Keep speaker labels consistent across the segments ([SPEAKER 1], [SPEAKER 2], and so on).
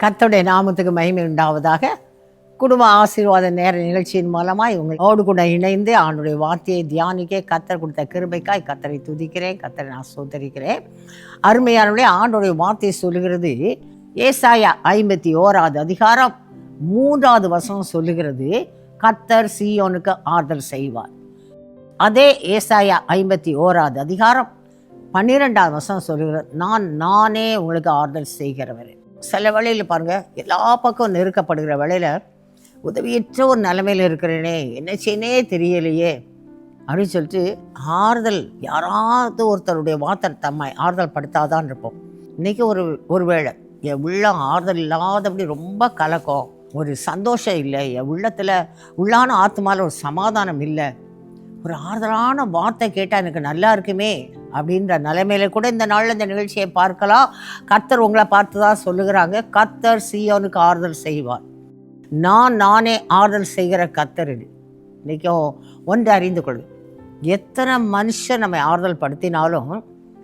[SPEAKER 1] கர்த்தருடைய நாமத்துக்கு மகிமை உண்டாவதாக. குடும்ப ஆசீர்வாத நேர நிகழ்ச்சியின் மூலமாக இவங்களோடு கூட இணைந்து ஆண்டுடைய வார்த்தையை தியானிக்க கர்த்தர் கொடுத்த கிருபைக்காய் கர்த்தரை துதிக்கிறேன், கர்த்தரை நான் சோதரிக்கிறேன். அருமையானவர்களே, ஆண்டுடைய வார்த்தையை சொல்லுகிறது ஏசாயா 51 அதிகாரம் 3 வசனம் சொல்லுகிறது, கர்த்தர் சீயோனுக்கு ஆறுதல் செய்வார். அதே ஏசாயா 51 அதிகாரம் 12 வசனம் சொல்லுகிறது, நானே உங்களுக்கு ஆறுதல் செய்கிறவர். சில வேளையில் பாருங்கள், எல்லா பக்கம் நெருக்கப்படுகிற வேளையில் உதவியற்ற ஒரு நிலைமையில் இருக்கிறேனே, என்ன செய்யனே தெரியலையே அப்படின்னு சொல்லிட்டு ஆறுதல் யாராவது ஒருத்தருடைய வார்த்தை தம்மை ஆறுதல் படுத்தாதான் இருப்போம். இன்றைக்கி ஒரு வேளை என் உள்ளம் ஆறுதல் இல்லாதபடி ரொம்ப கலக்கம், ஒரு சந்தோஷம் இல்லை, என் உள்ளத்தில் உள்ளான ஆத்மாவில் ஒரு சமாதானம் இல்லை, ஒரு ஆறுதலான வார்த்தை கேட்டால் எனக்கு நல்லா இருக்குமே அப்படின்ற நிலைமையில கூட இந்த நாளில் இந்த நிகழ்ச்சியை பார்க்கலாம். கர்த்தர் உங்களை பார்த்து தான் சொல்லுகிறாங்க, கர்த்தர் சீயோனுக்கு ஆறுதல் செய்வார். நானே ஆறுதல் செய்கிற கர்த்தர். இன்றைக்கும் ஒன்று அறிந்து கொள்ளு, எத்தனை மனுஷன் நம்ம ஆறுதல் படுத்தினாலும்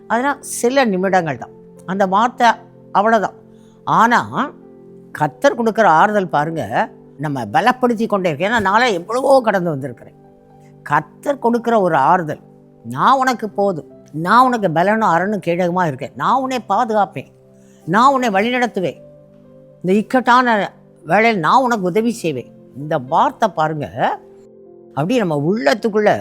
[SPEAKER 1] அதெல்லாம் சில நிமிடங்கள் தான், அந்த வார்த்தை அவ்வளோதான். ஆனால் கர்த்தர் கொடுக்குற ஆறுதல் பாருங்கள், நம்ம பலப்படுத்தி கொண்டே இருக்கேன். ஏன்னா நாளை எவ்வளவோ கடந்து வந்திருக்கிறேன். கர்த்தர் கொடுக்குற ஒரு ஆறுதல், நான் உனக்கு போதும், நான் உனக்கு பலனும் அரணும் கேடகமாக இருக்கேன், நான் உன்னை பாதுகாப்பேன், நான் உன்னை வழிநடத்துவேன், இந்த இக்கட்டான வேளையில் நான் உனக்கு உதவி செய்வேன். இந்த வார்த்தை பாருங்கள், அப்படி நம்ம உள்ளத்துக்குள்ளே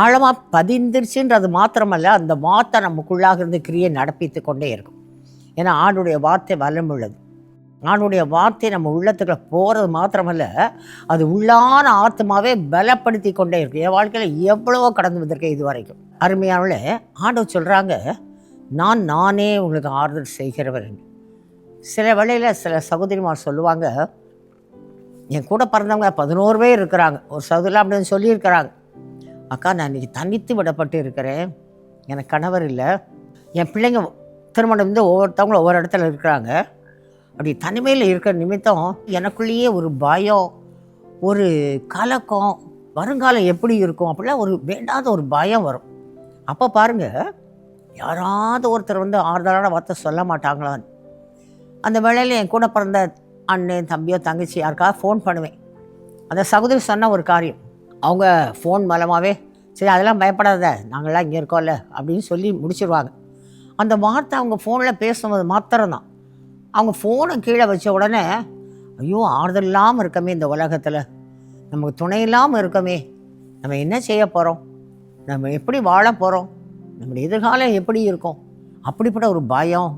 [SPEAKER 1] ஆழமாக பதிந்துருச்சுன்றது மாத்திரமல்ல, அந்த வார்த்தை நமக்குள்ளாக இருந்து கிரியை நடப்பித்து கொண்டே இருக்கும். ஏன்னா ஆண்டுடைய வார்த்தை வல்லம் உள்ளது. ஆண்டுடைய வார்த்தை நம்ம உள்ளத்துக்குள்ள போகிறது மாத்திரமல்ல, அது உள்ளான ஆத்மாவே பலப்படுத்தி கொண்டே இருக்கு. என் வாழ்க்கையில் எவ்வளவோ கடந்து வந்திருக்கேன் இது வரைக்கும். அருமையானவளே, ஆண்டவர் சொல்கிறாங்க, நானே உங்களுக்கு ஆறுதல் செய்கிறவர். சில வேளையில் சில சகோதரிமார் சொல்லுவாங்க, என் கூட பிறந்தவங்க 11 பேர் இருக்கிறாங்க, ஒரு சகோதரி அப்படின்னு சொல்லியிருக்கிறாங்க, அக்கா நான் இன்றைக்கி தனித்து விடப்பட்டு இருக்கிறேன், எனக்கு கணவர் இல்லை, என் பிள்ளைங்க திருமணம் வந்து ஒவ்வொருத்தவங்களும் ஒவ்வொரு இடத்துல இருக்கிறாங்க, அப்படி தனிமையில் இருக்கிற நிமித்தம் எனக்குள்ளேயே ஒரு பயம், ஒரு கலக்கம், வருங்காலம் எப்படி இருக்கும் அப்படிலாம் ஒரு வேண்டாத ஒரு பயம் வரும். அப்போ பாருங்கள், யாராவது ஒருத்தர் வந்து ஆறுதலான வார்த்தை சொல்ல மாட்டாங்களான்னு. அந்த வேளையில் என் கூட பிறந்த அண்ணன் தம்பியோ தங்கச்சி யாருக்காவது ஃபோன் பண்ணுவேன். அந்த சகோதரி சொன்ன ஒரு காரியம், அவங்க ஃபோன் மூலமாகவே சரி அதெல்லாம் பயப்படாத, நாங்களாம் இங்கே இருக்கோம்ல அப்படின்னு சொல்லி முடிச்சிடுவாங்க. அந்த வார்த்தை அவங்க ஃபோனில் பேசும்போது மாத்திரம்தான். அவங்க ஃபோனை கீழே வச்ச உடனே, ஐயோ ஆறுதல் இல்லாமல் இருக்கமே, இந்த உலகத்தில் நமக்கு துணை இல்லாமல் இருக்கமே, நம்ம என்ன செய்ய போகிறோம், நம்ம எப்படி வாழ போகிறோம், நம்முடைய எதிர்காலம் எப்படி இருக்கும், அப்படிப்பட்ட ஒரு பயம்,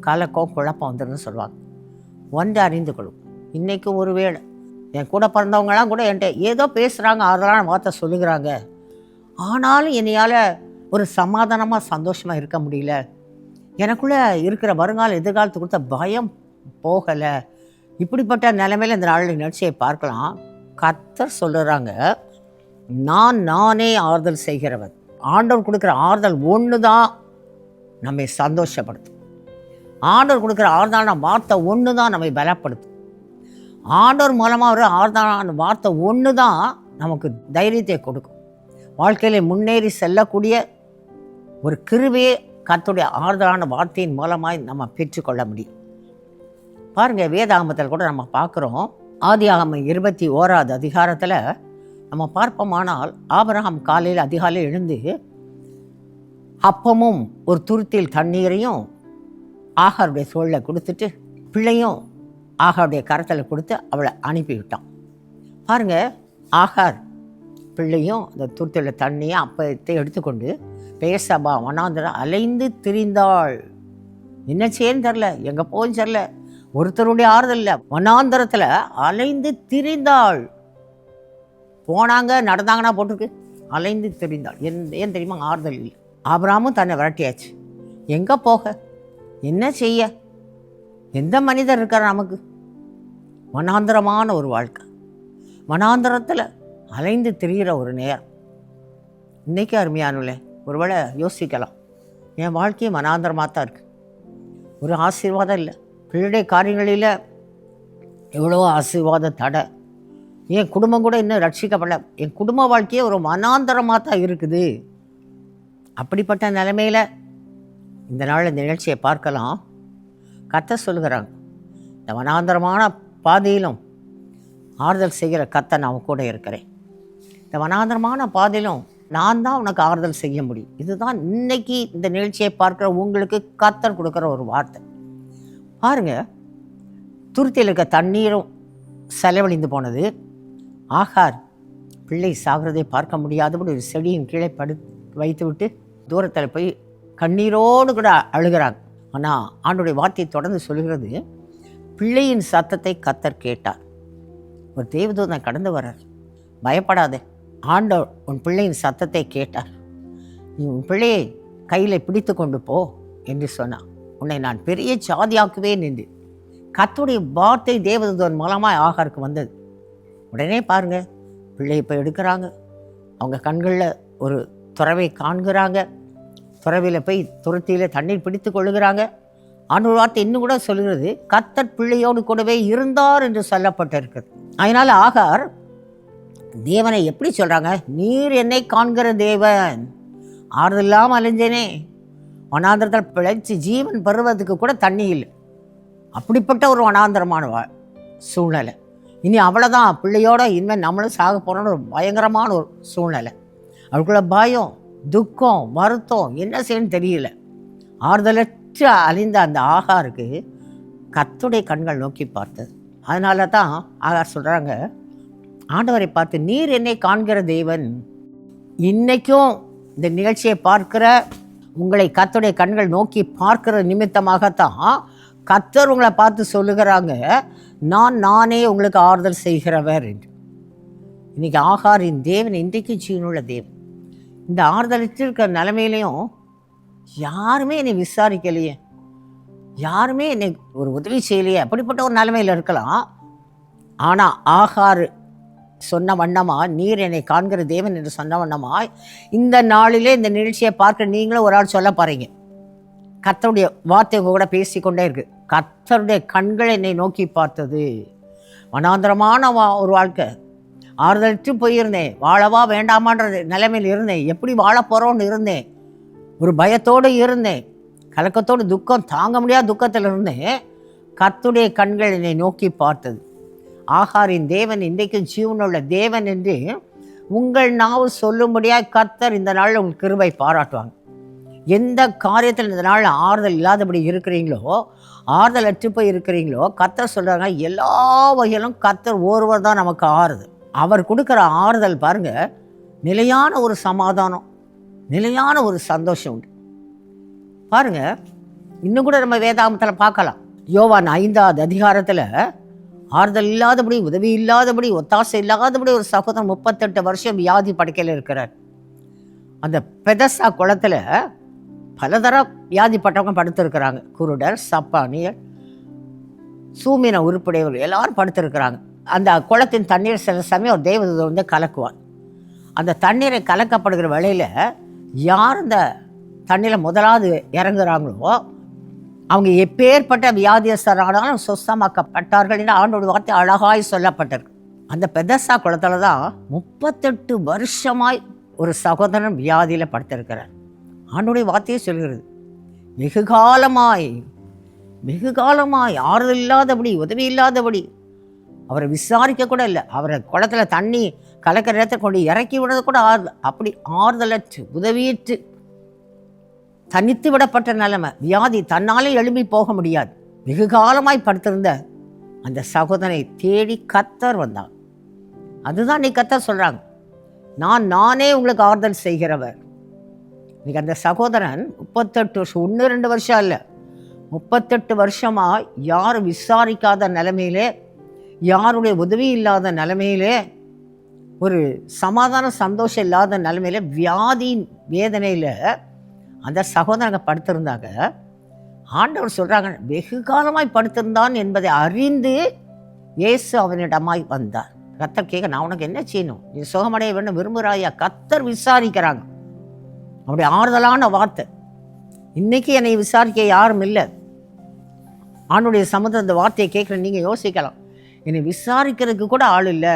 [SPEAKER 1] கலக்கம், குழப்பம் வந்துடுன்னு சொல்லுவாங்க. ஒன்று அறிந்து கொள்ளும், இன்றைக்கி ஒரு வேளை என் கூட பிறந்தவங்களாம் கூட என்கிட்ட ஏதோ பேசுகிறாங்க, ஆறுதலான வார்த்தை சொல்லுகிறாங்க, ஆனாலும் என்னையால் ஒரு சமாதானமாக சந்தோஷமாக இருக்க முடியல, எனக்குள்ளே இருக்கிற வருங்கால எதிர்காலத்து கொடுத்த பயம் போகலை. இப்படிப்பட்ட நிலைமையில் இந்த நாளில் நிகழ்ச்சியை பார்க்கலாம். கர்த்தர் சொல்லுறாங்க, நானே ஆறுதல் செய்கிறவர். ஆண்டவர் கொடுக்குற ஆறுதல் ஒன்று தான் நம்மை சந்தோஷப்படுத்தும். ஆண்டவர் கொடுக்குற ஆறுதலான வார்த்தை ஒன்று தான் நம்மை பலப்படுத்தும். ஆண்டவர் மூலமாக ஒரு ஆறுதலான வார்த்தை ஒன்று தான் நமக்கு தைரியத்தை கொடுக்கும். வாழ்க்கையில் முன்னேறி செல்லக்கூடிய ஒரு கிருபையை கர்த்தருடைய ஆறுதலான வார்த்தையின் மூலமாய் நம்ம பெற்றுக்கொள்ள முடியும். பாருங்கள், வேதாகமத்தில் கூட நம்ம பார்க்குறோம். ஆதியாகமம் 21 அதிகாரத்தில் நம்ம பார்ப்போமானால், ஆபிரகாம் காலையில் அதிகாலையில் எழுந்து அப்பமும் ஒரு துருத்தியில் தண்ணீரையும் ஆகாருடைய தோளில் கொடுத்துட்டு பிள்ளையும் ஆகாருடைய கரத்தில் கொடுத்து அவளை அனுப்பிவிட்டான். பாருங்கள், ஆகார் பிள்ளையும் அந்த துருத்தியில் தண்ணியை அப்பத்தை எடுத்துக்கொண்டு பேசபா வனாந்திரம் அலைந்து திரிந்தாள். என்ன செய்யன்னு தெரில, எங்கே போன்னு தெரில, ஒருத்தருடைய ஆறுதல் இல்லை, வனாந்திரத்தில் அலைந்து திரிந்தாள். போனாங்க நடந்தாங்கன்னா போட்டிருக்கு, அலைந்து திரிந்தாள். ஏன் தெரியுமா, ஆறுதல் இல்லை. ஆபிரகாமும் தன்னை விரட்டியாச்சு, எங்கே போக, என்ன செய்ய, எந்த மனிதர் இருக்கார் நமக்கு? வனாந்திரமான ஒரு வாழ்க்கை, வனாந்திரத்தில் அலைந்து திரிகிற ஒரு நேரம். இன்றைக்கி அருமையானுள்ளே ஒருவேளை யோசிக்கலாம், என் வாழ்க்கையை மனாந்தரமாக தான் இருக்குது, ஒரு ஆசீர்வாதம் இல்லை, பிள்ளைடைய காரியங்களில் எவ்வளோ ஆசீர்வாத தடை, என் குடும்பம் கூட இன்னும் ரட்சிக்கப்படல, என் குடும்ப வாழ்க்கையே ஒரு மனாந்தரமாக தான் இருக்குது. அப்படிப்பட்ட நிலைமையில் இந்த நாள் இந்த நிகழ்ச்சியை பார்க்கலாம். கர்த்தர் சொல்லுகிறாங்க, இந்த வனாந்தரமான பாதையிலும் ஆறுதல் செய்கிற கர்த்தர் நான் கூட இருக்கிறேன். இந்த வனாந்தரமான பாதையிலும் நான் தான் உனக்கு ஆறுதல் செய்ய முடியும். இதுதான் இன்னைக்கு இந்த நிகழ்ச்சியை பார்க்குற உங்களுக்கு கர்த்தர் கொடுக்குற ஒரு வார்த்தை. பாருங்க, துருத்தியில் இருக்க தண்ணீரும் செலவழிந்து போனது. ஆகார் பிள்ளை சாகிறதை பார்க்க முடியாதபடி ஒரு செடியின் கீழே வைத்து விட்டு தூரத்தில் போய் கண்ணீரோடு கூட அழுகிறாங்க. ஆனால் ஆண்டோடைய வார்த்தையை தொடர்ந்து சொல்கிறது, பிள்ளையின் சத்தத்தை கர்த்தர் கேட்டார். ஒரு தேவதூதன் கடந்து வர்றார். பயப்படாதே, ஆண்டவர் உன் பிள்ளையின் சத்தத்தை கேட்டார். நீ உன் பிள்ளையை கையில் பிடித்து கொண்டு போ என்று சொன்னான். உன்னை நான் பெரிய சாதியாக்குவேன் என்று கர்த்தருடைய வார்த்தை தேவதூதன் மூலமாக ஆகாருக்கு வந்தது. உடனே பாருங்க, பிள்ளையை போய் எடுக்கிறாங்க. அவங்க கண்களில் ஒரு துறவை காண்கிறாங்க. துறவியில் போய் துருத்தியில் தண்ணீர் பிடித்து கொள்ளுகிறாங்க. ஆண்டவர் வார்த்தை இன்னும் கூட சொல்கிறது, கர்த்தர் பிள்ளையோடு கூடவே இருந்தார் என்று சொல்லப்பட்டிருக்குது. அதனால் ஆகார் தேவனை எப்படி சொல்கிறாங்க? நீர் என்னை காண்கிற தேவன், ஆறுதல் இல்லாமல் அலைஞ்சேனே, வனாந்திரத்தில் பிழைச்சி ஜீவன் பெறுவதற்கு கூட தண்ணி இல்லை. அப்படிப்பட்ட ஒரு வனாந்திரமான சூழ்நிலை. இனி அவ்வளோதான், பிள்ளையோட இனிமேல் நம்மளும் சாக போகிறோன்னு ஒரு பயங்கரமான ஒரு சூழ்நிலை. அவளுக்குள்ள பயம், துக்கம், வருத்தம், என்ன செய்யணும்னு தெரியல. ஆறுதலற்ற அழிந்த அந்த ஆகாருக்கு கர்த்தருடைய கண்கள் நோக்கி பார்த்தது. அதனால தான் ஆகார் சொல்கிறாங்க, ஆண்டவரை பார்த்து, நீர் என்னை காண்கிற தேவன். இன்னைக்கும் இந்த நிகழ்ச்சியை பார்க்கிற உங்களை கர்த்தருடைய கண்கள் நோக்கி பார்க்கிற நிமித்தமாகத்தான் கர்த்தர் உங்களை பார்த்து சொல்லுகிறாங்க, நானே உங்களுக்கு ஆறுதல் செய்கிறவர் என்று. இன்னைக்கு ஆகாரின் தேவன் இன்றைக்கு ஜீவனுள்ள தேவன். இந்த ஆறுதலிட்டு இருக்கிற நிலைமையிலையும் யாருமே என்னை விசாரிக்கலையே, யாருமே என்னை ஒரு உதவி செய்யலையே, அப்படிப்பட்ட ஒரு நிலைமையில் இருக்கலாம். ஆனால் ஆகார் சொன்ன வண்ணமா, நீர் என்னை காண்கிற தேவன் என்று சொன்ன வண்ணமா, இந்த நாளிலே இந்த நிகழ்ச்சியை பார்க்க நீங்களும் ஒரு ஆள் சொல்ல பாருங்க. கர்த்தருடைய வார்த்தை கூட பேசிக்கொண்டே இருக்கு. கர்த்தருடைய கண்கள் என்னை நோக்கி பார்த்தது. வனாந்திரமான ஒரு வாழ்க்கை, ஆறுதலிட்டு போயிருந்தேன், வாழவா வேண்டாமான்ற நிலைமையில் இருந்தேன், எப்படி வாழ போகிறோன்னு இருந்தேன், ஒரு பயத்தோடு இருந்தேன், கலக்கத்தோடு துக்கம் தாங்க முடியாத துக்கத்தில் இருந்தேன். கர்த்தருடைய கண்கள் என்னை நோக்கி பார்த்தது. ஆகாரின் தேவன் இன்றைக்கும் ஜீவனுள்ள தேவன் என்று உங்கள் நாவு சொல்லும்படியாக கர்த்தர் இந்த நாளில் உங்களுக்கு கிருபை பாராட்டுவாங்க. எந்த காரியத்தில் இந்த நாள் ஆறுதல் இல்லாதபடி இருக்கிறீங்களோ, ஆறுதல் அற்று போய் இருக்கிறீங்களோ, கர்த்தர் சொல்கிறாங்க, எல்லா வகையிலும் கர்த்தர் ஒருவர் தான் நமக்கு ஆறுதல். அவர் கொடுக்குற ஆறுதல் பாருங்க, நிலையான ஒரு சமாதானம், நிலையான ஒரு சந்தோஷம் உண்டு. பாருங்க, இன்னும் கூட நம்ம வேதாகமத்தில் பார்க்கலாம். யோவான் 5வது அதிகாரத்தில் ஆறுதல் இல்லாதபடி, உதவி இல்லாதபடி, ஒத்தாசை இல்லாதபடி ஒரு சகோதரன் 38 வருஷம் வியாதி படுக்கையில் இருக்கிறார். அந்த பெதசா குளத்தில் பலதர வியாதிப்பட்டவங்க படுத்திருக்கிறாங்க. குருடர், சப்பானியர், சூமின உருப்படையவர்கள் எல்லாரும் படுத்திருக்கிறாங்க. அந்த குளத்தின் தண்ணீர் சில சமயம் ஒரு தேவதூதன் வந்து கலக்குவார். அந்த தண்ணீரை கலக்கப்படுகிற வேளையில் யார் அந்த தண்ணீரில் முதலாவது இறங்குறாங்களோ அவங்க எப்பேற்பட்ட வியாதியஸ்தரானாலும் சுத்தமாக்கப்பட்டார்கள் என்று ஆண்டோட வார்த்தை அழகாய் சொல்லப்பட்டிருக்கு. அந்த பெதசா குளத்தில் தான் 38 வருஷமாய் ஒரு சகோதரன் வியாதியில் படுத்திருக்கிறார். ஆண்டோடைய வார்த்தையே சொல்கிறது, வெகு காலமாய் ஆறுதல் இல்லாதபடி, உதவி இல்லாதபடி, அவரை விசாரிக்க கூட இல்லை, அவரை குளத்தில் தண்ணி கலக்கிற இடத்தை கொண்டு இறக்கி விடுறது கூட அப்படி ஆறுதலற்று, உதவியற்று, தனித்து விடப்பட்ட நிலைமை, வியாதி, தன்னாலே எழும்பி போக முடியாது, வெகு காலமாய் படுத்திருந்த அந்த சகோதரனை தேடி கர்த்தர் வந்தாங்க. அதுதான் நீ கர்த்தர் சொல்கிறாங்க, நானே உங்களுக்கு ஆறுதல் செய்கிறவர். இன்னைக்கு அந்த சகோதரன் 38 வருஷம், 1-2 வருஷம் இல்லை, 38 வருஷமாக யாரும் விசாரிக்காத நிலைமையிலே, யாருடைய உதவி இல்லாத நிலைமையிலே, ஒரு சமாதான சந்தோஷம் இல்லாத நிலைமையில, வியாதியின் வேதனையில் அந்த சகோதரங்க படுத்திருந்தாங்க. ஆண்டவர் சொல்கிறாங்க, வெகு காலமாய் படுத்திருந்தான் என்பதை அறிந்து இயேசு அவனிடமாய் வந்தார். கர்த்தர் கேட்க, நான் உனக்கு என்ன செய்யணும், நீ சுகமடைய வேண்டும் விரும்புகிறாயா? கர்த்தர் விசாரிக்கிறாங்க. அவருடைய ஆறுதலான வார்த்தை. இன்னைக்கு என்னை விசாரிக்க யாரும் இல்லை. ஆண்டுடைய சமுதிரம் அந்த வார்த்தையை கேட்குற நீங்கள் யோசிக்கலாம், என்னை விசாரிக்கிறதுக்கு கூட ஆள் இல்லை.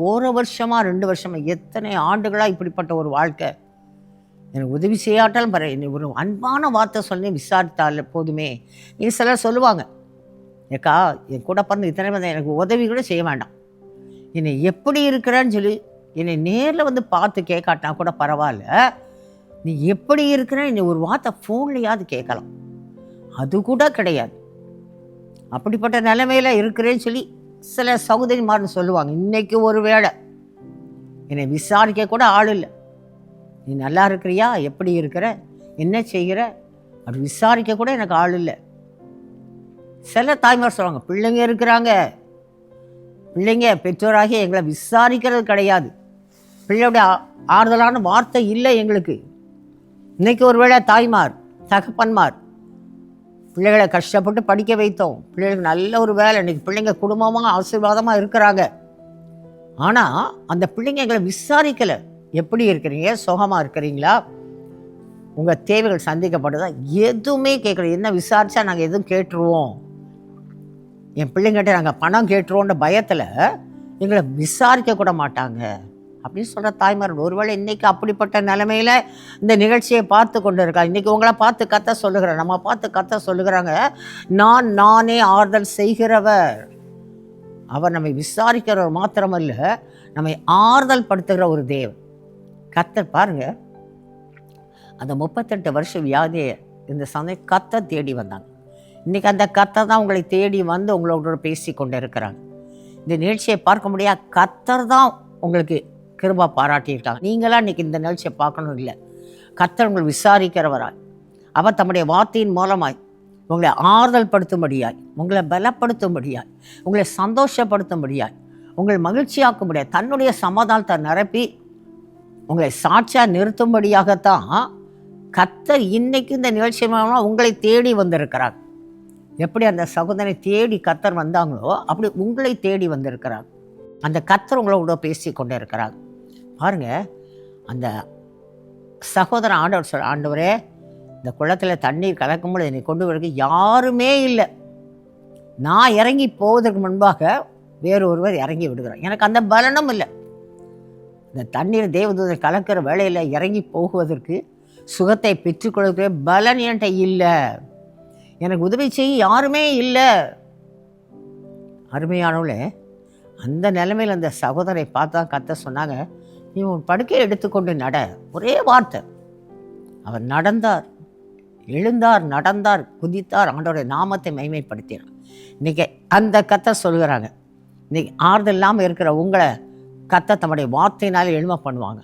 [SPEAKER 1] 1 வருஷமா 2 வருஷமா எத்தனை ஆண்டுகளாக இப்படிப்பட்ட ஒரு வாழ்க்கை. எனக்கு உதவி செய்யாட்டாலும் என்னை ஒரு அன்பான வார்த்தை சொல்லி விசாரித்தால் போதுமே. நீங்கள் சிலர் சொல்லுவாங்க, ஏக்கா என் கூட பிறந்து இத்தனை பேர் எனக்கு உதவி கூட செய்ய வேண்டாம், என்னை எப்படி இருக்கிறேன்னு சொல்லி என்னை நேரில் வந்து பார்த்து கேட்காட்டினா கூட பரவாயில்ல, நீ எப்படி இருக்கிறேன்னு என்னை ஒரு வார்த்தை ஃபோன்லையாவது கேட்கலாம். அது கூட கிடையாது. அப்படிப்பட்ட நிலைமையில இருக்கிறேன்னு சொல்லி சில சகோதரிமார்னு சொல்லுவாங்க. இன்னைக்கு ஒரு வேளை என்னை விசாரிக்க கூட ஆள் இல்லை. நீ நல்லா இருக்கிறியா, எப்படி இருக்கிற, என்ன செய்கிற, அப்படி விசாரிக்க கூட எனக்கு ஆள் இல்லை. சில தாய்மார் சொல்லுவாங்க, பிள்ளைங்க இருக்கிறாங்க, பிள்ளைங்க பெற்றோராகி எங்களை விசாரிக்கிறது கிடையாது, பிள்ளையோட ஆறுதலான வார்த்தை இல்லை எங்களுக்கு. இன்னைக்கு ஒருவேளை தாய்மார் தகப்பன்மார் பிள்ளைகளை கஷ்டப்பட்டு படிக்க வைத்தோம், பிள்ளைகளுக்கு நல்ல ஒரு வேலை, இன்னைக்கு பிள்ளைங்க குடும்பமாக ஆசீர்வாதமாக இருக்கிறாங்க. ஆனால் அந்த பிள்ளைங்க எங்களை விசாரிக்கலை. எப்படி இருக்கிறீங்க, சுகமாக இருக்கிறீங்களா, உங்கள் தேவைகள் சந்திக்கப்படுதா, எதுவுமே கேட்கல. என்ன விசாரித்தா நாங்கள் எதுவும் கேட்டுருவோம், என் பிள்ளைங்கிட்ட நாங்கள் பணம் கேட்டுருவோன்ற பயத்தில் எங்களை விசாரிக்க கூட மாட்டாங்க அப்படின்னு சொல்கிற தாய்மார்கள் ஒருவேளை இன்றைக்கி அப்படிப்பட்ட நிலைமையில் இந்த நிகழ்ச்சியை பார்த்து கொண்டு இருக்கா. இன்றைக்கி உங்களை பார்த்து கத்த சொல்லுகிறேன், நம்ம பார்த்து கத்த சொல்லுகிறாங்க, நானே ஆறுதல் செய்கிறவர். அவர் நம்மை விசாரிக்கிறவர் மாத்திரமல்ல, நம்மை ஆறுதல் படுத்துகிற ஒரு தேவன். கத்தர் பாருங்க, அந்த 38 வருஷம் வியாதியை இந்த சமயம் கத்த தேடி வந்தாங்க. இன்றைக்கி அந்த கத்தர் தான் உங்களை தேடி வந்து உங்களோட பேசி கொண்டு இருக்கிறாங்க. இந்த நிகழ்ச்சியை பார்க்க முடியாது, கத்தர் தான் உங்களுக்கு கிருபா பாராட்டியிருக்காங்க. நீங்களாம் இன்றைக்கி இந்த நிகழ்ச்சியை பார்க்கணும் இல்லை, கத்தர் உங்களை விசாரிக்கிறவராய், அவர் தம்முடைய வார்த்தையின் மூலமாய் உங்களை ஆறுதல் படுத்தும்படியாய், உங்களை பலப்படுத்தும்படியாய், உங்களை சந்தோஷப்படுத்தும்படியாய், உங்களை மகிழ்ச்சியாக்கும்படியாய், தன்னுடைய சமாதானத்தை நிரப்பி உங்களை சாட்சியாக நிறுத்தும்படியாகத்தான் கத்தர் இன்னைக்கு இந்த நிகழ்ச்சி மூலமாக உங்களை தேடி வந்திருக்கிறார். எப்படி அந்த சகோதரனை தேடி கத்தர் வந்தாங்களோ அப்படி உங்களை தேடி வந்திருக்கிறார். அந்த கத்தர் உங்களோட பேசி கொண்டு இருக்கிறார். பாருங்க, அந்த சகோதரன் ஆண்டவர் சொல்ற, ஆண்டவரே இந்த குளத்தில் தண்ணீர் கலக்கும்போது என்னை கொண்டு வரக்கு யாருமே இல்லை, நான் இறங்கி போவதற்கு முன்பாக வேறு ஒருவர் இறங்கி விடுகிறார், எனக்கு அந்த பலனும் இல்லை. இந்த தண்ணீர் தேவதூதன் கலக்கிற வேளையில் இறங்கி போகுவதற்கு, சுகத்தை பெற்றுக்கொள்கிற பலன் என்கிட்ட இல்லை, எனக்கு உதவி செய்ய யாருமே இல்லை. அருமையானவளே, அந்த நிலைமையில் அந்த சகோதரை பார்த்தா கத்த சொன்னாங்க, நீ உன் படுக்கையை எடுத்துக்கொண்டு நட. ஒரே வார்த்தை, அவர் நடந்தார், எழுந்தார், நடந்தார், குதித்தார், ஆண்டவருடைய நாமத்தை மகிமைப்படுத்தினார். இன்னைக்கு அந்த கத்த சொல்கிறாங்க, இன்னைக்கு ஆறுதல் இல்லாமல் இருக்கிற உங்களை கத்த தம்முடைய வார்த்தையினாலே எழும பண்ணுவாங்க.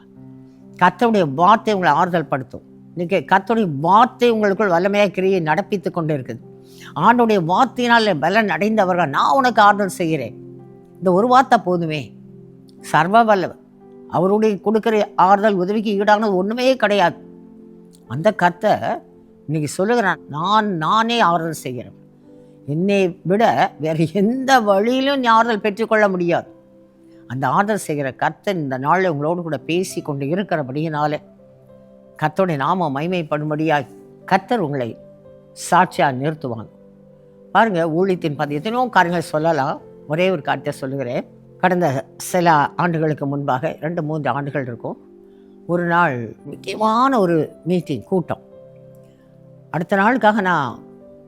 [SPEAKER 1] கத்தருடைய வார்த்தை உங்களை ஆறுதல் படுத்தும். இன்னைக்கு கத்தருடைய வார்த்தை உங்களுக்குள் வல்லமையாக கிரியை நடப்பித்து கொண்டு இருக்குது. ஆண்டோடைய வார்த்தையினால் பலன் அடைந்தவர்கள், நான் உனக்கு ஆறுதல் செய்கிறேன், இந்த ஒரு வார்த்தை போதுமே. சர்வ வல்லவர், அவருடைய கொடுக்குற ஆறுதல் உதவிக்கு ஈடானது ஒன்றுமே கிடையாது. அந்த கர்த்தர் இன்னைக்கு சொல்லுகிறான், நானே ஆறுதல் செய்கிறேன், என்னை விட வேறு எந்த வழியிலும் நீ ஆறுதல் பெற்றுக்கொள்ள முடியாது. அந்த ஆறுதல் செய்கிற கர்த்தர் இந்த நாளில் உங்களோடு கூட பேசி கொண்டு இருக்கிறபடியினாலே கர்த்தருடைய நாம மகிமைப்படும்படியாக கர்த்தர் உங்களை சாட்சியாக நிறுத்துவாங்க. பாருங்கள், ஊழியத்தின் பார்த்து எத்தனையோ காரியங்கள் சொல்லலாம். ஒரே ஒரு காரியத்தை சொல்லுகிறேன். கடந்த சில ஆண்டுகளுக்கு முன்பாக, 2-3 ஆண்டுகள் இருக்கும், ஒரு நாள் முக்கியமான ஒரு மீட்டிங் கூட்டம். அடுத்த நாளுக்காக நான்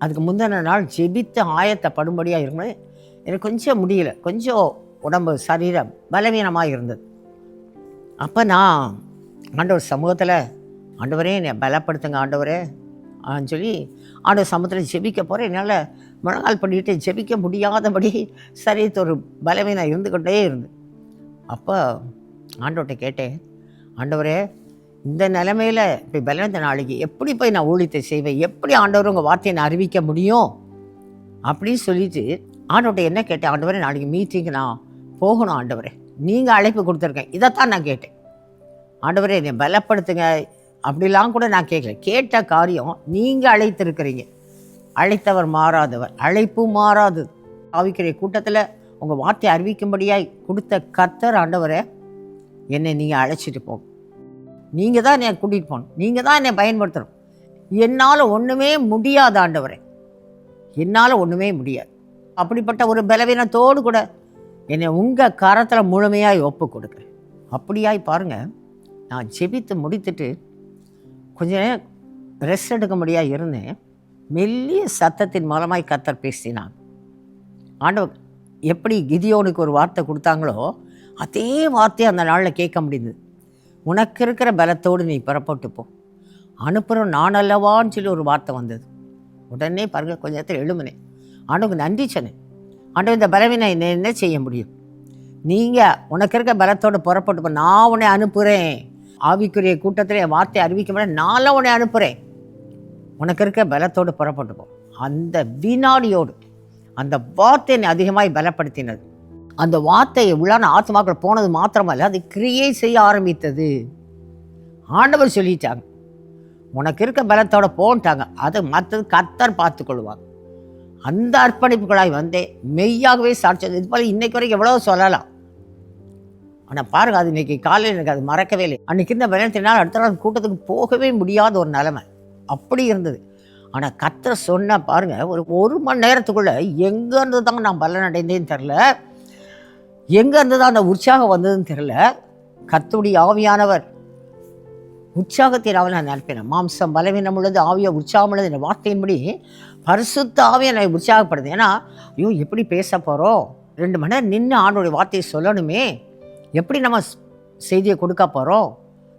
[SPEAKER 1] அதுக்கு முந்தின நாள் ஜெபித்து ஆயத்தப்படும்படியாக இருக்கும்போது எனக்கு கொஞ்சம் முடியல, கொஞ்சம் உடம்பு சரீரம் பலவீனமாக இருந்தது. அப்போ நான் ஆண்டவர் சமூகத்தில், ஆண்டவரே என்னை பலப்படுத்துங்க ஆண்டவரே சொல்லி ஆண்டவர் சமூகத்தில் ஜெபிக்க போகிறேன். என்னால் முழங்கால் பண்ணிட்டு ஜெபிக்க முடியாதபடி சரீரத்து ஒரு பலவீனம் இருந்து கொண்டே இருந்து. அப்போ ஆண்டவர்கிட்ட கேட்டேன், ஆண்டவரே இந்த நிலைமையில் இப்போ பலவீனத்த நாளைக்கு எப்படி போய் நான் ஊழியத்தை செய்வேன், எப்படி ஆண்டவர் உங்கள் வார்த்தையை நான் அறிவிக்க முடியும் அப்படின்னு சொல்லிட்டு ஆண்டவர்கிட்ட என்ன கேட்டேன், ஆண்டவரே நாளைக்கு மீட்டிங்கு நான் போகணும் ஆண்டவரே, நீங்கள் அழைப்பு கொடுத்துருக்கேன், இதைத்தான் நான் கேட்டேன். ஆண்டவரே என்னை பலப்படுத்துங்க அப்படிலாம் கூட நான் கேட்கல. கேட்ட காரியம், நீங்கள் அழைத்திருக்கிறீங்க, அழைத்தவர் மாறாதவர், அழைப்பு மாறாதது. ஆவிக்கிற கூட்டத்தில் உங்கள் வார்த்தையை அறிவிக்கும்படியாய் கொடுத்த கர்த்தர் ஆண்டவரை, என்னை நீங்கள் அழைச்சிட்டு போங்க, நீங்கள் தான் என்னை கூட்டிகிட்டு போகணும், நீங்கள் தான் என்னை பயன்படுத்தணும், என்னால் ஒன்றுமே முடியாது ஆண்டவரே, என்னால் ஒன்றுமே முடியாது. அப்படிப்பட்ட ஒரு பலவீனத்தோடு கூட என்னை உங்கள் கரத்தில் முழுமையாய் ஒப்பு கொடுக்குறேன். அப்படியாய் பாருங்கள், நான் ஜெபித்து முடித்துட்டு கொஞ்ச நேரம் ரெஸ்ட் எடுக்க முடியாது இருந்தேன். மெல்லிய சத்தத்தின் மூலமாய் கர்த்தர் பேசினான். ஆண்டவர் எப்படி கிதியோனுக்கு ஒரு வார்த்தை கொடுத்தாங்களோ அதே வார்த்தையை அந்த நாளில் கேட்க முடியுது. உனக்கு இருக்கிற பலத்தோடு நீ புறப்பட்டு போ, அனுப்புகிறோம் நான் அல்லவான்னு சொல்லி ஒரு வார்த்தை வந்தது. உடனே பாருங்க, கொஞ்ச நேரத்தில் எழுமினேன், ஆண்டவருக்கு நன்றி சொன்னேன். ஆண்டவர் இந்த பலவீனை என்ன செய்ய முடியும், நீங்கள் உனக்கு இருக்க பலத்தோடு புறப்பட்டு போ, நான் உன்னை அனுப்புகிறேன். ஆவிக்குரிய கூட்டத்தில் என் வார்த்தையை அறிவிக்க முடியாது, நான்லாம் உன்னை அனுப்புகிறேன், உனக்கு இருக்க பலத்தோடு புறப்பட்டு போ. அந்த வினாடியோடு அந்த வார்த்தையை அதிகமாக பலப்படுத்தினது. அந்த வார்த்தையை உள்ளான ஆத்மாக்கள் போனது மாத்திரமல்ல, அது கிரியை செய்ய ஆரம்பித்தது. ஆண்டவர் சொல்லிட்டாங்க, உனக்கு இருக்க பலத்தோட போன்ட்டாங்க, அது மற்றது கர்த்தர் பார்த்துக்கொள்வாங்க. அந்த அர்ப்பணிப்புகளாய் வந்தே மெய்யாகவே சாட்சியது. இது போல் இன்னைக்கு வரைக்கும் எவ்வளோ சொல்லலாம். ஆனால் பாருங்கள், அது இன்னைக்கு காலையில் எனக்கு அது மறக்கவே இல்லை. அன்றைக்கி இருந்த பலத்தினால் அடுத்த நாள் கூட்டத்துக்கு போகவே முடியாத ஒரு நிலைமை அப்படி இருந்தது. ஆனால் கர்த்தர் சொன்ன பாருங்கள், ஒரு மணி நேரத்துக்குள்ளே எங்கேருந்து தான் நான் பலன் அடைந்தேன்னு தெரில, எங்கேருந்து தான் அந்த உற்சாகம் வந்ததுன்னு தெரில. கர்த்தருடைய ஆவியானவர் உற்சாகத்தின் ஆவியை நான் நினைப்பேன். மாம்சம் பலவீனம் உள்ளது, ஆவியை உற்சாகம் உள்ளது என்ற வார்த்தையின்படி பரிசுத்த ஆவியை என்னை உற்சாகப்படுது. ஏன்னா ஐயோ எப்படி பேச போகிறோம், 2 மணி நேரம் நின்று ஆண்டோடைய வார்த்தையை சொல்லணுமே, எப்படி நம்ம செய்தியை கொடுக்க போகிறோம்,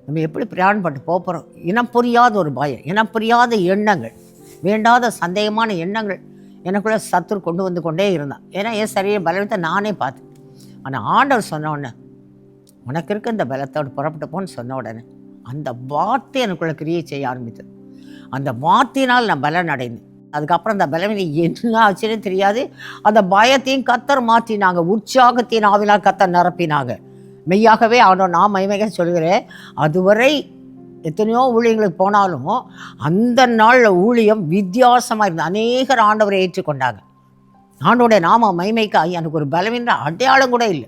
[SPEAKER 1] நம்ம எப்படி பிரயாணப்பட்டு போக போகிறோம். இனம் புரியாத ஒரு பயம், இனம் புரியாத எண்ணங்கள், வேண்டாத சந்தேகமான எண்ணங்கள் எனக்குள்ளே சத்துரு கொண்டு வந்து கொண்டே இருந்தான். ஏன்னா என் சரீர பலவீனத்தை நானே பார்த்தேன். ஆனால் ஆண்டவர் சொன்ன உடனே, உனக்கு இருக்க இந்த பலத்தோடு புறப்பட்டு போன்னு சொன்ன உடனே அந்த வார்த்தை எனக்குள்ளே கிரியை செய்ய ஆரம்பித்தது. அந்த வார்த்தையினால் நான் பலன் அடைந்தேன். அதுக்கப்புறம் அந்த பலவீனை என்ன ஆச்சுன்னு தெரியாது. அந்த பயத்தையும் கர்த்தர் மாற்றினாங்க, உற்சாகத்தின் ஆவினால் கர்த்தர் நிரப்பினாங்க. மெய்யாகவே ஆண்டவர் நான் மகிமையாக சொல்கிறேன், அதுவரை எத்தனையோ ஊழியங்களுக்கு போனாலும் அந்த நாளில் ஊழியம் வித்தியாசமாக இருந்தது. அநேகர் ஆண்டவரை ஏற்றுக்கொண்டாங்க. ஆண்டோடைய நாம மகிமைக்காக எனக்கு ஒரு பலவீன அடையாளம் கூட இல்லை.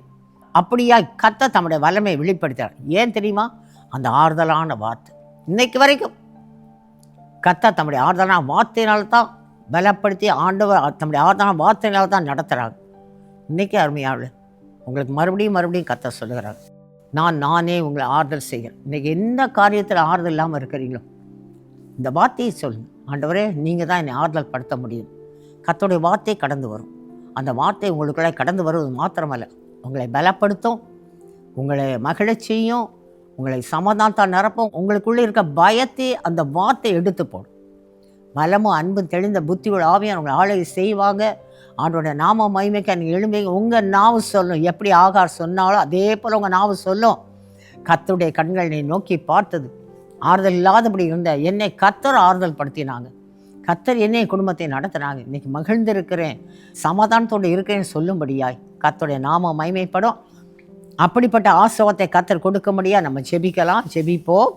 [SPEAKER 1] அப்படியா கர்த்தர் தம்முடைய வல்லமையை வெளிப்படுத்தார். ஏன் தெரியுமா, அந்த ஆறுதலான வார்த்தை. இன்னைக்கு வரைக்கும் கர்த்தர் தம்முடைய ஆறுதலான வார்த்தையினால்தான் பலப்படுத்தி ஆண்டவர் தம்முடைய ஆறுதலான வார்த்தையினால தான் நடத்துகிறாங்க. இன்றைக்கி அருமையாவில் உங்களுக்கு மறுபடியும் கர்த்தர் சொல்லுகிறாங்க, நானே உங்களை ஆறுதல் செய்கிறேன். இன்றைக்கி எந்த காரியத்தில் ஆறுதல் இல்லாமல் இருக்கிறீங்களோ இந்த வார்த்தையை சொல்லுங்கள், ஆண்டவரே நீங்கள் தான் என்னை ஆறுதல் படுத்த முடியும். கர்த்தருடைய வார்த்தை கடந்து வரும். அந்த வார்த்தை உங்களுக்குள்ளே கடந்து வருவது மாத்திரமல்ல, உங்களை பலப்படுத்தும், உங்களை மகிழ்ச்சியும், உங்களை சமாதானத்தால் நிரப்பும். உங்களுக்குள்ளே இருக்க பயத்தை அந்த வார்த்தை எடுத்து போடும். பலமும் அன்பும் தெளிந்த புத்தியோட ஆவியான உங்களை ஆளுகை செய்வாங்க. ஆண்டோட நாம மகிமைக்கு நீங்கள் எழும்பீங்க. உங்கள் நாவு சொல்லும், எப்படி ஆகார் சொன்னாலும் அதே போல் உங்கள் நாவு சொல்லும், கர்த்தருடைய கண்கள் என்னை நோக்கி பார்த்தது. ஆறுதல் இல்லாதபடி இருந்த என்னை கர்த்தர் ஆறுதல் படுத்தினாங்க. கர்த்தர் என்னை குடும்பத்தை நடத்தினாங்க. இன்றைக்கி மகிழ்ந்திருக்கிறேன், சமாதானத்தோடு இருக்கிறேன்னு சொல்லும்படியாய் கர்த்தருடைய நாம மகிமைப்படும். அப்படிப்பட்ட ஆசீர்வாதத்தை கர்த்தர் கொடுக்க முடியாது. நம்ம ஜெபிக்கலாம், ஜெபிப்போம்.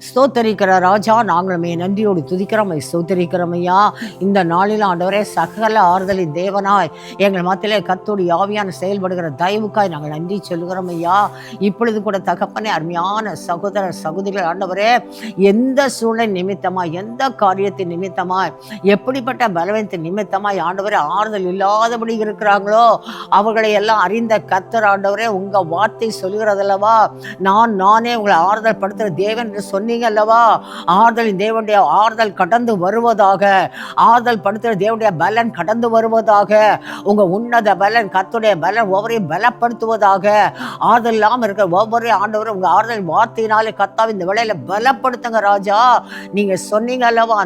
[SPEAKER 1] ஸ்தோத்தரிக்கிற ராஜா, நாங்களுமே நன்றியோடு துதிக்கிறோம், ஸ்தோத்தரிக்கிறோம் ஐயா. இந்த நாளில் ஆண்டவரே சகல ஆறுதலின் தேவனாய் எங்கள் மத்தியிலே கர்த்தருடைய ஆவியான செயல்படுகிற தயவுக்காய் நாங்கள் நன்றி சொல்கிறோம் ஐயா. இப்பொழுது கூட தகப்பனே, அருமையான சகோதர சகோதரிகள் ஆண்டவரே, எந்த சூழ்நிலை நிமித்தமாய், எந்த காரியத்தின் நிமித்தமாய், எப்படிப்பட்ட பலவீனத்தின் நிமித்தமாய் ஆண்டவரே ஆறுதல் இல்லாதபடி இருக்கிறாங்களோ அவர்களை எல்லாம் அறிந்த கர்த்தர் ஆண்டவரே, உங்கள் வார்த்தை சொல்கிறதல்லவா, நானே உங்களை ஆறுதல் படுத்துகிற தேவன் என்று சொன்னீங்க அல்லவா. ஆறுதலின் தேவனுடைய ஆறுதல் கடந்து வருவதாக, ஆறுதல் படுத்துகிற தேவனுடைய பலன் கடந்து வருவதாக, உங்க உன்னத பலன் கர்த்தருடைய பலன் ஒவ்வொரையும் பலப்படுத்துவதாக. ஆறுதல் இல்லாமல் இருக்கிற ஒவ்வொரு ஆண்டவரும் உங்க ஆறுதல் வார்த்தையினாலே கர்த்தாவே இந்த வேளையில பலப்படுத்துங்க ராஜா. நீங்க சொன்னீங்க அல்லவா,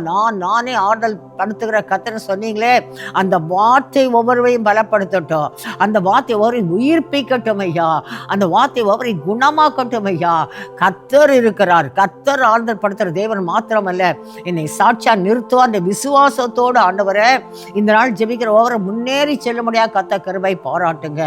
[SPEAKER 1] நானே ஆறுதல் படுத்துகிற கர்த்தர்னு சொன்னீங்களே, அந்த வார்த்தை ஒவ்வொருவரையும் பலப்படுத்தட்டும், அந்த வார்த்தை ஒவ்வொரையும் உயிர்ப்பிக்கட்டும் ஐயா, அந்த வார்த்தை ஒவ்வொரையும் குணமாக்கட்டும் ஐயா. கர்த்தர் இருக்கிறார், கர்த்தர் ஆறுதல் படுத்துகிற தேவன் மாத்திரமல்ல, என்னை சாட்சியா நிறுத்துவார் அந்த விசுவாசத்தோடு ஆண்டவரே இந்த நாள் ஜெபிக்கிற ஒவ்வொரு முன்னேறி செல்லும்படியாக கர்த்தர் கிருபை பாராட்டுங்க.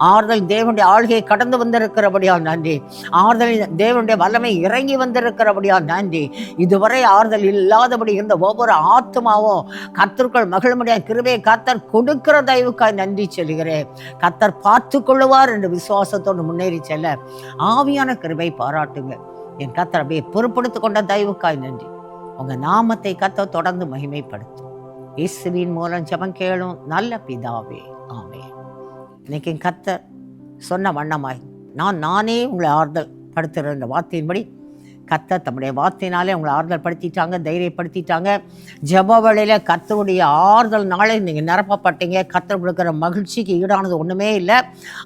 [SPEAKER 1] ஆறுதல் தேவனுடைய ஆளுகையை கடந்து வந்திருக்கிறபடியால் நன்றி. ஆறுதல் தேவனுடைய வல்லமை இறங்கி வந்திருக்கிறபடியால் நன்றி. இதுவரை ஆறுதல் இல்லாதபடி இருந்த ஒவ்வொரு ஆத்மாவும் கர்த்தருக்குள் மகிழும்படியாக கிருபையை கர்த்தர் கொடுக்கிற தயவுக்காய் நன்றி சொல்கிறேன். கர்த்தர் பார்த்து கொள்ளுவார் என்று விசுவாசத்தோடு முன்னேறி செல்ல ஆவியான கிருபை பாராட்டுங்க. என் கர்த்தர் அப்படியே பொறுப்படுத்திக் கொண்ட தயவுக்காய் நன்றி. உங்க நாமத்தை கர்த்தர் தொடர்ந்து மகிமைப்படுத்தும். இயேசுவின் மூலம் ஜெபம் கேளும் நல்ல பிதாவே, ஆமென். இன்னைக்கு கர்த்தர் சொன்ன வண்ணமாய் நானே உங்களை ஆறுதல் படுத்துகிற இந்த வார்த்தையின்படி கர்த்தர் தம்முடைய வார்த்தையினாலே உங்களை ஆறுதல் படுத்திட்டாங்க, தைரியப்படுத்திட்டாங்க. ஜெப வேளையில் கர்த்தருடைய ஆறுதல் நாளை நீங்கள் நிரப்பப்பட்டீங்க. கர்த்தர் கொடுக்குற மகிழ்ச்சிக்கு ஈடானது ஒன்றுமே இல்லை.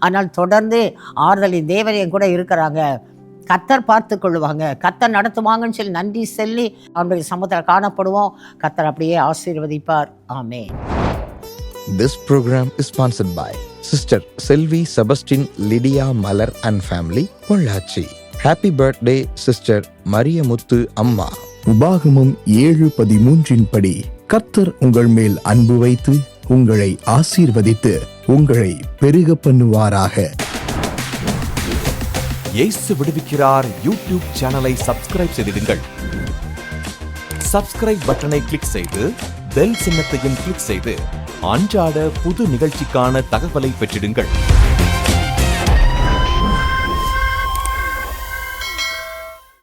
[SPEAKER 1] ஆனால் தொடர்ந்து ஆறுதலின் தேவனையும் கூட இருக்கிறாங்க. கர்த்தர் பார்த்து கொள்ளுவாங்க, கர்த்தர் நடத்துவாங்கன்னு சொல்லி நன்றி சொல்லி அவனுடைய சமூகத்தில் காணப்படுவோம். கர்த்தர் அப்படியே ஆசீர்வதிப்பார். ஆமென்.
[SPEAKER 2] This program is sponsored by Sister Selvi Sebastian Lydia Malar and family, Pollachi. Happy birthday Sister Mariamuthu Amma.
[SPEAKER 3] உபாகமம் 7:13 படி கர்த்தர் உங்கள் மேல் அன்பு வைத்து உங்களை ஆசீர்வதித்து உங்களை பெருக பண்ணுவாராக.
[SPEAKER 4] இயேசு விடுவிக்கிறார் யூடியூப் சேனலை சப்ஸ்கிரைப் செய்திடுங்கள். சப்ஸ்கிரைப் பட்டனை கிளிக் செய்து பெல் சின்னத்தையும் கிளிக் செய்து அன்றாட புது நிகழ்ச்சிக்கான தகவலை பெற்றிடுங்கள்.